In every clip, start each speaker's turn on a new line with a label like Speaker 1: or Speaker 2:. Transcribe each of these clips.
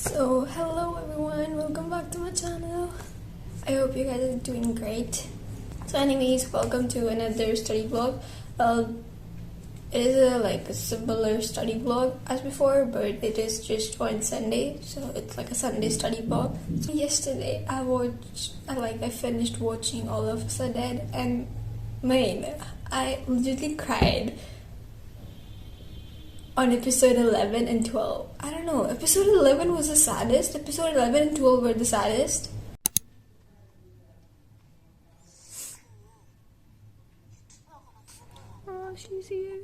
Speaker 1: So hello everyone, welcome back to my channel. I hope you guys are doing great. So anyways, welcome to another study vlog. It is a similar study vlog as before, but it is just on Sunday, so it's like a Sunday study vlog. So yesterday I finished watching All of Us Are Dead, and man, I literally cried on episode 11 and 12. I don't know, episode 11 was the saddest. Episode 11 and 12 were the saddest. Oh, she's here.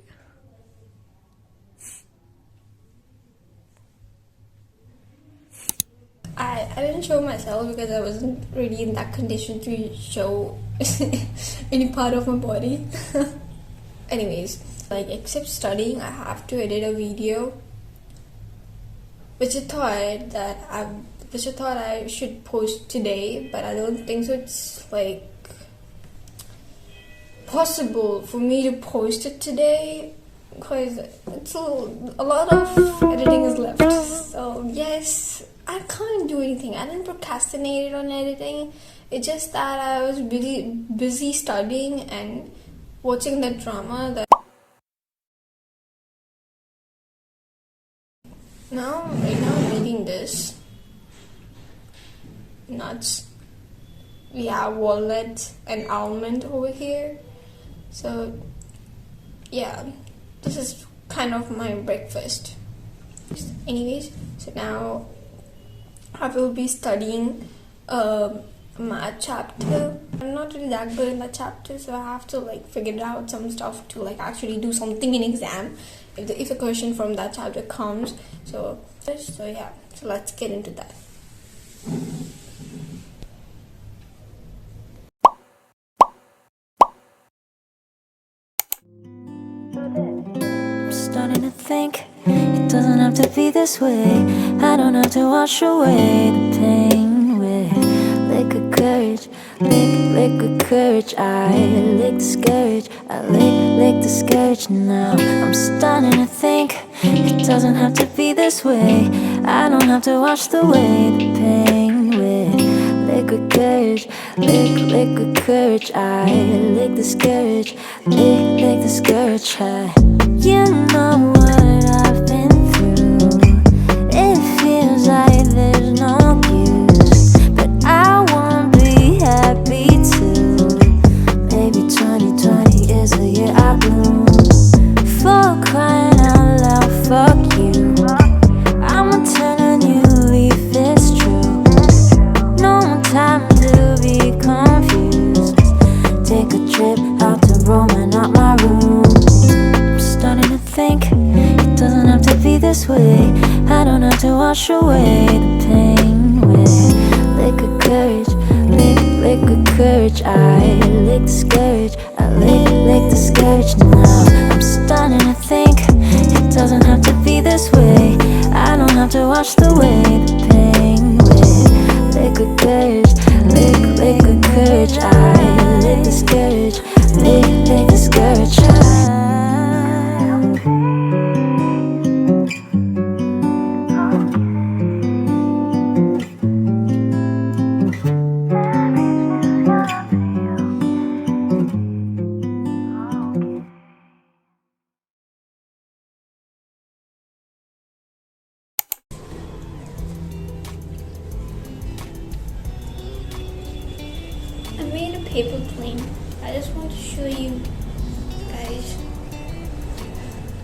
Speaker 1: I didn't show myself because I wasn't really in that condition to show any part of my body. Anyways, except studying, I have to edit a video, which I thought I should post today, but I don't think so. It's possible for me to post it today because it's a lot of editing is left. So yes, I can't do anything. I didn't procrastinate on editing. It's just that I was really busy studying and watching that drama that right now I'm eating this nuts. We have walnut and almond over here. So yeah, this is kind of my breakfast. Anyways, so now I will be studying math chapter. I'm not really that good in that chapter, so I have to figure out some stuff to actually do something in exam if a question from that chapter comes. So yeah, so let's get into that.
Speaker 2: I'm starting to think it doesn't have to be this way. I don't have to wash away the pain with liquid courage, liquid courage. I lick the scourge, I lick the scourge. Now I'm starting to think it doesn't have to be this way. I don't have to wash away the pain with liquid courage, liquid courage. I lick the scourge, lick the scourge. You know what I've been through. It feels like there's no use, but I won't be happy too. Maybe 2020 is the year I bloom. For crying out loud, fuck you. I'ma turn a new leaf, it's true. No more time to be confused. Take a trip out to Rome and not my room. I'm starting to think it doesn't have to be this way. I don't have to wash away the pain with liquid courage, liquid courage. I lick the scourge, I lick the scourge. Now I'm starting to think it doesn't have to be this way. I don't have to wash away the pain with liquid courage, liquid courage. I lick the scourge, lick the scourge.
Speaker 1: I made a paper plane. I just want to show you guys.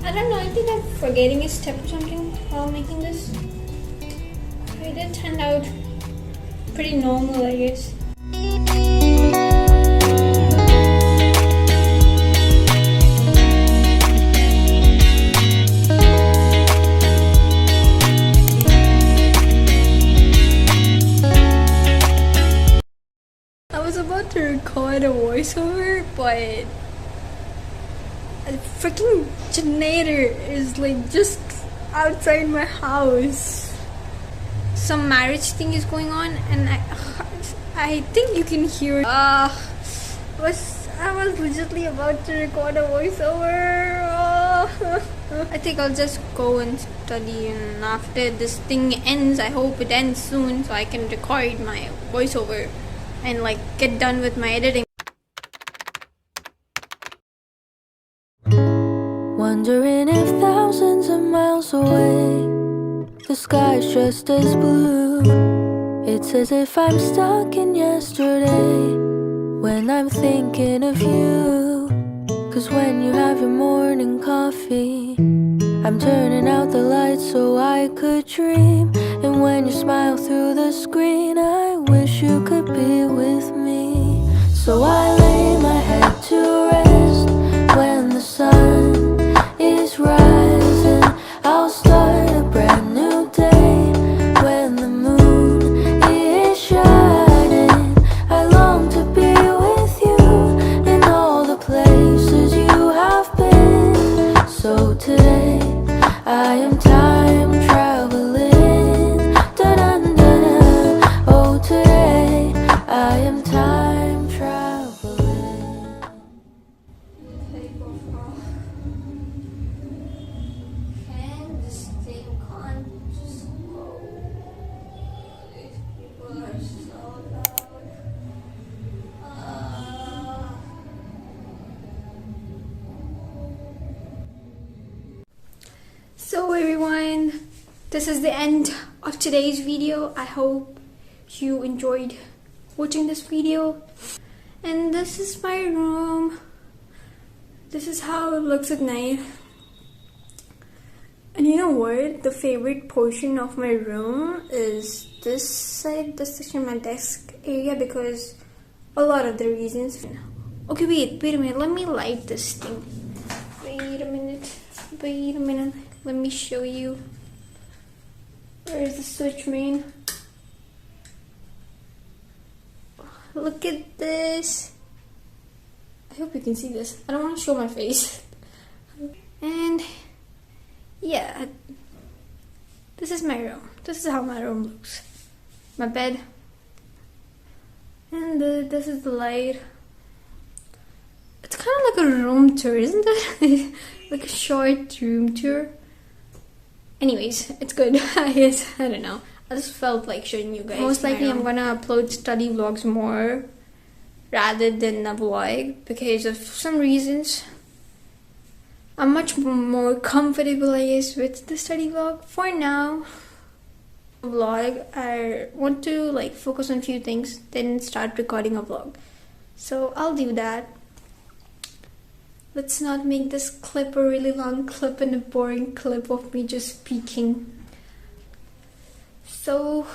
Speaker 1: I don't know, I think I'm forgetting a step or something while making this. It did turn out pretty normal, I guess. I was about to record a voiceover, but a freaking generator is just outside my house. Some marriage thing is going on, and I think you can hear it. I was literally about to record a voiceover. I think I'll just go and study, and after this thing ends, I hope it ends soon so I can record my voiceover and like get done with my editing.
Speaker 2: Wondering if thousands of miles away the sky's just as blue. It's as if I'm stuck in yesterday when I'm thinking of you. 'Cause when you have your morning coffee, I'm turning out the lights so I could dream. And when you smile through the screen, I wish you could be with me. So I lay my head to rest when the sun is rising. I'll start a brand new day when the moon is shining. I long to be with you in all the places you have been. So today I am time traveling. Da-dun-dun-dun. Oh, today I am time traveling.
Speaker 1: Can this thing can't just go? These people are so loud. So everyone, this is the end of today's video. I hope you enjoyed watching this video. And this is my room. This is how it looks at night. And you know what? The favorite portion of my room is this side, this section, my desk area, because a lot of the reasons. Okay, wait a minute. Let me light this thing. Wait a minute. Let me show you. Where is the switch main? Look at this. I hope you can see this. I don't want to show my face. And yeah, this is my room. This is how my room looks. My bed. And this is the light. It's kind of like a room tour, isn't it? Like a short room tour. Anyways, it's good. I guess, I don't know. I just felt like showing you guys. Most likely I'm gonna upload study vlogs more rather than a vlog because of some reasons. I'm much more comfortable, I guess, with the study vlog. For now, vlog, I want to like focus on a few things, then start recording a vlog. So I'll do that. Let's not make this clip a really long clip and a boring clip of me just speaking. So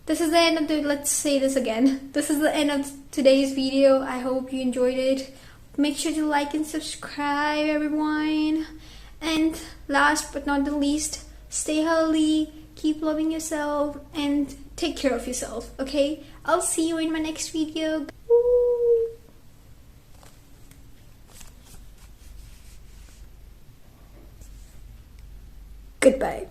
Speaker 1: this is the end of let's say this again. This is the end of today's video. I hope you enjoyed it. Make sure to like and subscribe, everyone. And last but not the least, stay healthy, keep loving yourself, and take care of yourself, okay? I'll see you in my next video. Goodbye.